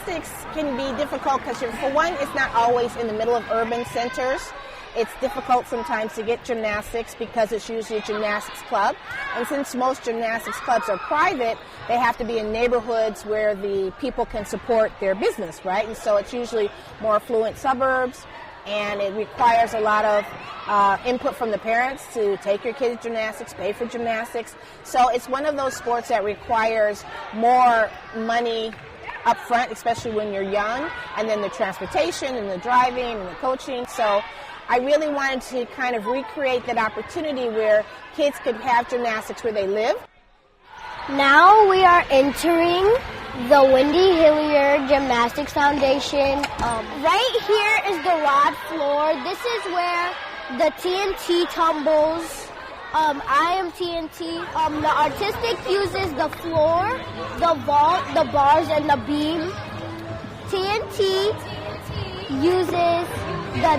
Gymnastics can be difficult because, for one, it's not always in the middle of urban centers. It's difficult sometimes to get gymnastics because it's usually a gymnastics club. And since most gymnastics clubs are private, they have to be in neighborhoods where the people can support their business, right? And so it's usually more affluent suburbs, and it requires a lot of input from the parents to take your kids to gymnastics, pay for gymnastics. So it's one of those sports that requires more money up front, especially when you're young, and then the transportation and the driving and the coaching. So I really wanted to kind of recreate that opportunity where kids could have gymnastics where they live. Now we are entering the Wendy Hilliard Gymnastics Foundation. Right here is the rod floor. This is where the TNT tumbles. I am TNT. The artistic uses the floor, the vault, the bars, and the beam. TNT uses the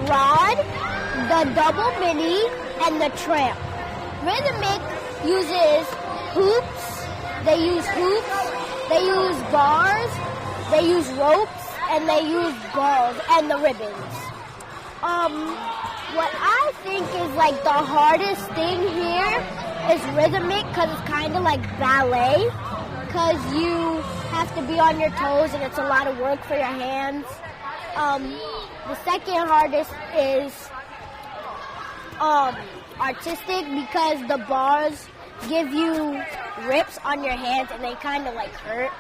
rod, the double mini, and the tramp. Rhythmic uses hoops. They use bars, they use ropes, and they use balls and the ribbons. What I think is like the hardest thing here is rhythmic, because it's kind of like ballet, because you have to be on your toes and it's a lot of work for your hands. The second hardest is artistic, because the bars give you rips on your hands and they kind of like hurt.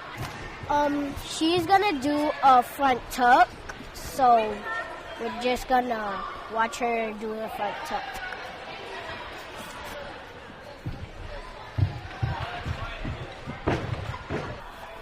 She's gonna do a front tuck, so we're just gonna watch her do a front tuck.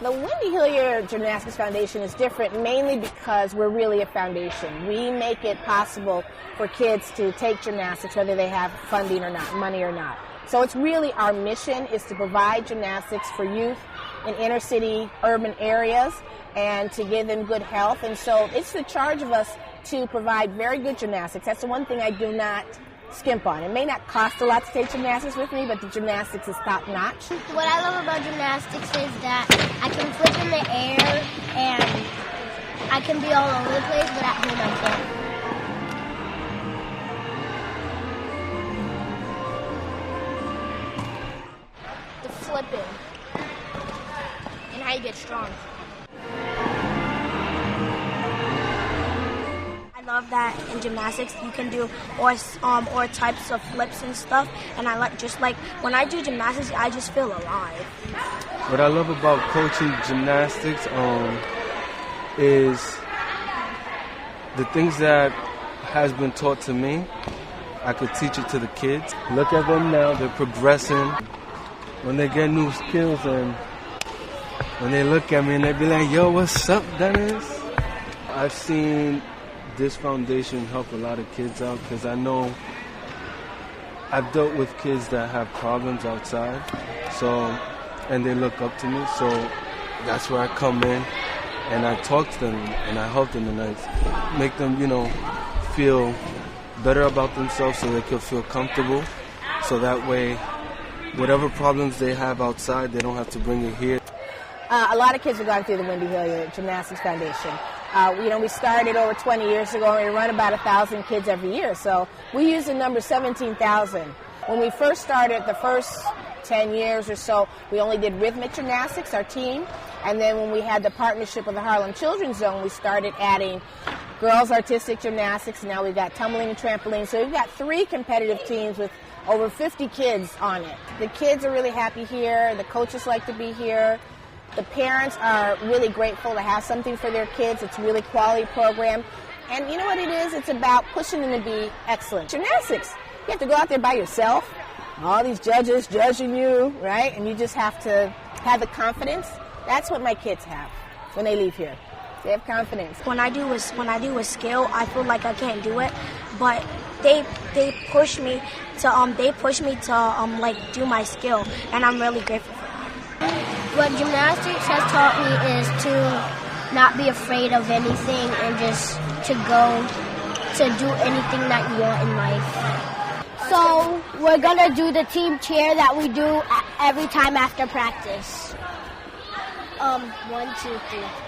The Wendy Hilliard Gymnastics Foundation is different mainly because we're really a foundation. We make it possible for kids to take gymnastics whether they have funding or not, money or not. So it's really our mission is to provide gymnastics for youth in inner city, urban areas, and to give them good health. And so it's the charge of us to provide very good gymnastics. That's the one thing I do not skimp on. It may not cost a lot to take gymnastics with me, but the gymnastics is top notch. What I love about gymnastics is that I can flip in the air and I can be all over the place, but at home I can't. The flipping and how you get strong. I love that in gymnastics you can do all types of flips and stuff, and I like when I do gymnastics I just feel alive. What I love about coaching gymnastics is the things that has been taught to me, I could teach it to the kids. Look at them now, they're progressing. When they get new skills and when they look at me and they be like, yo, what's up, Dennis? I've seen this foundation help a lot of kids out because I know I've dealt with kids that have problems outside, and they look up to me, so that's where I come in and I talk to them and I help them and I make them, feel better about themselves so they can feel comfortable, so that way whatever problems they have outside, they don't have to bring it here. A lot of kids have gone through the Wendy Hilliard Gymnastics Foundation. We started over 20 years ago, and we run about 1,000 kids every year. So we use the number 17,000. When we first started, the first 10 years or so, we only did rhythmic gymnastics, our team. And then when we had the partnership with the Harlem Children's Zone, we started adding girls artistic gymnastics, and now we've got tumbling and trampoline. So we've got 3 competitive teams with over 50 kids on it. The kids are really happy here. The coaches like to be here. The parents are really grateful to have something for their kids. It's a really quality program. And you know what it is? It's about pushing them to be excellent. Gymnastics, you have to go out there by yourself. All these judges judging you, right? And you just have to have the confidence. That's what my kids have when they leave here. They have confidence. When I do a skill, I feel like I can't do it, but they push me to do my skill, and I'm really grateful for that. What gymnastics has taught me is to not be afraid of anything and just to go to do anything that you want in life. So we're gonna do the team cheer that we do every time after practice. 1, 2, 3.